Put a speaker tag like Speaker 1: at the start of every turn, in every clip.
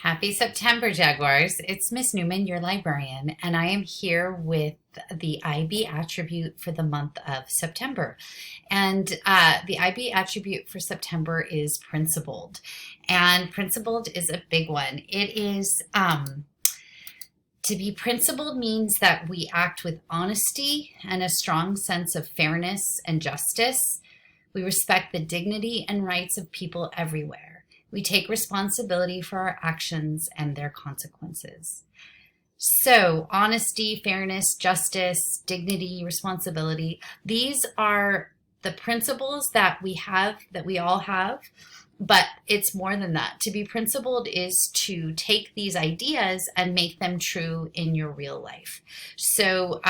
Speaker 1: Happy September, Jaguars. It's Miss Newman, your librarian, and I am here with the IB attribute for the month of September. And the IB attribute for September is principled. And principled is a big one. It is to be principled means that we act with honesty and a strong sense of fairness and justice. We respect the dignity and rights of people everywhere. We take responsibility for our actions and their consequences. So, honesty, fairness, justice, dignity, responsibility, these are the principles that we all have, but it's more than that. To be principled is to take these ideas and make them true in your real life. So,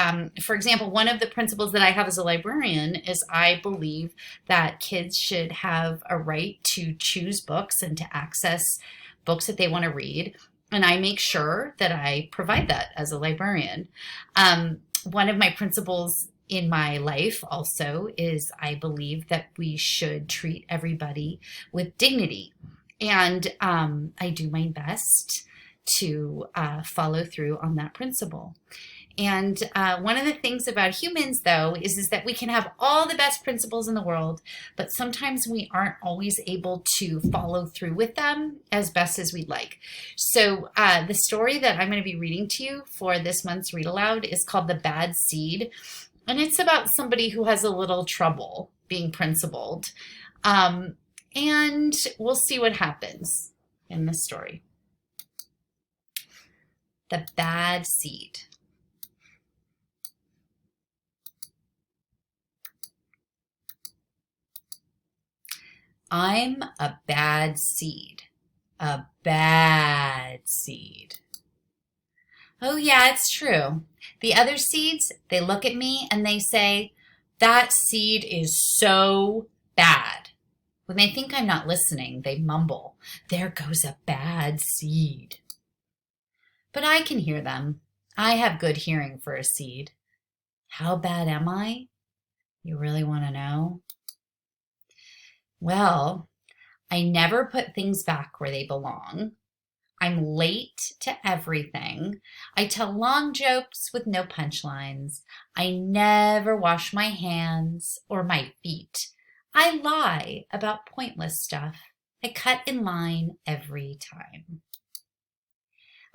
Speaker 1: for example, one of the principles that I have as a librarian is I believe that kids should have a right to choose books and to access books that they want to read. And I make sure that I provide that as a librarian. One of my principles in my life also is I believe that we should treat everybody with dignity. And I do my best to follow through on that principle. And one of the things about humans, though, is that we can have all the best principles in the world, but sometimes we aren't always able to follow through with them as best as we'd like. So the story that I'm going to be reading to you for this month's Read Aloud is called The Bad Seed. And it's about somebody who has a little trouble being principled. And we'll see what happens in this story. The Bad Seed. I'm a bad seed. A bad seed. Oh, yeah, it's true. The other seeds, they look at me and they say, that seed is so bad. When they think I'm not listening, they mumble, there goes a bad seed. But I can hear them. I have good hearing for a seed. How bad am I? You really want to know? Well, I never put things back where they belong. I'm late to everything. I tell long jokes with no punchlines. I never wash my hands or my feet. I lie about pointless stuff. I cut in line every time.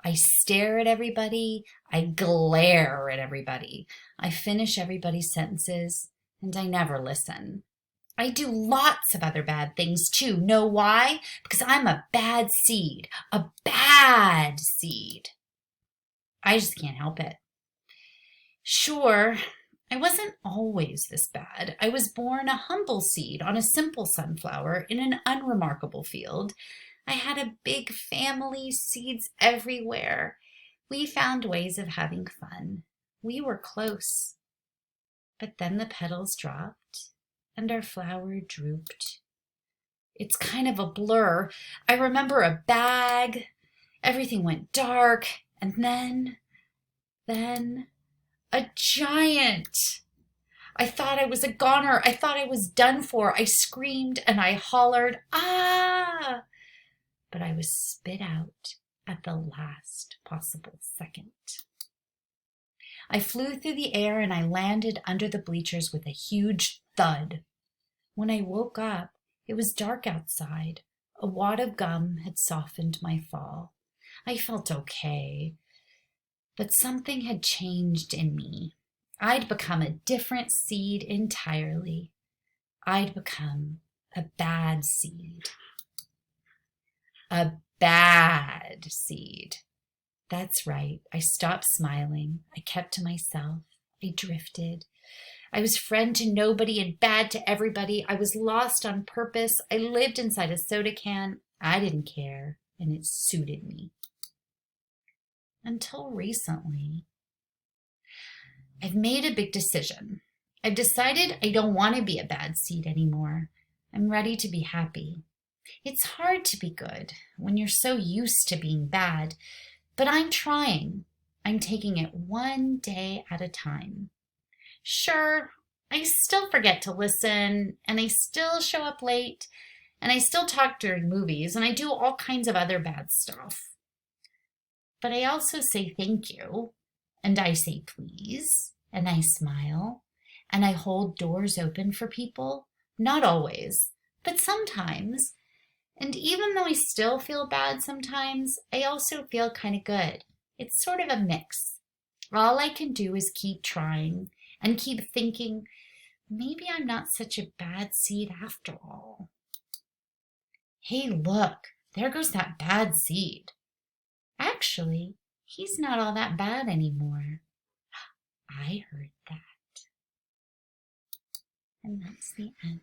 Speaker 1: I stare at everybody. I glare at everybody. I finish everybody's sentences, and I never listen. I do lots of other bad things too. Know why? Because I'm a bad seed. A bad seed. I just can't help it. Sure, I wasn't always this bad. I was born a humble seed on a simple sunflower in an unremarkable field. I had a big family, seeds everywhere. We found ways of having fun. We were close. But then the petals dropped and our flower drooped. It's kind of a blur. I remember a bag. Everything went dark. And then, a giant. I thought I was a goner. I thought I was done for. I screamed and I hollered, ah! But I was spit out at the last possible second. I flew through the air and I landed under the bleachers with a huge thud. When I woke up, it was dark outside. A wad of gum had softened my fall. I felt okay, but something had changed in me. I'd become a different seed entirely. I'd become a bad seed. A bad seed. That's right. I stopped smiling. I kept to myself. I drifted. I was friend to nobody and bad to everybody. I was lost on purpose. I lived inside a soda can. I didn't care, and it suited me. Until recently. I've made a big decision. I've decided I don't want to be a bad seed anymore. I'm ready to be happy. It's hard to be good when you're so used to being bad, but I'm trying. I'm taking it one day at a time. Sure, I still forget to listen, and I still show up late, and I still talk during movies, and I do all kinds of other bad stuff. But I also say thank you, and I say please, and I smile, and I hold doors open for people. Not always, but sometimes. And even though I still feel bad sometimes, I also feel kind of good. It's sort of a mix. All I can do is keep trying and keep thinking, maybe I'm not such a bad seed after all. Hey, look, there goes that bad seed. Actually, he's not all that bad anymore. I heard that. And that's the end.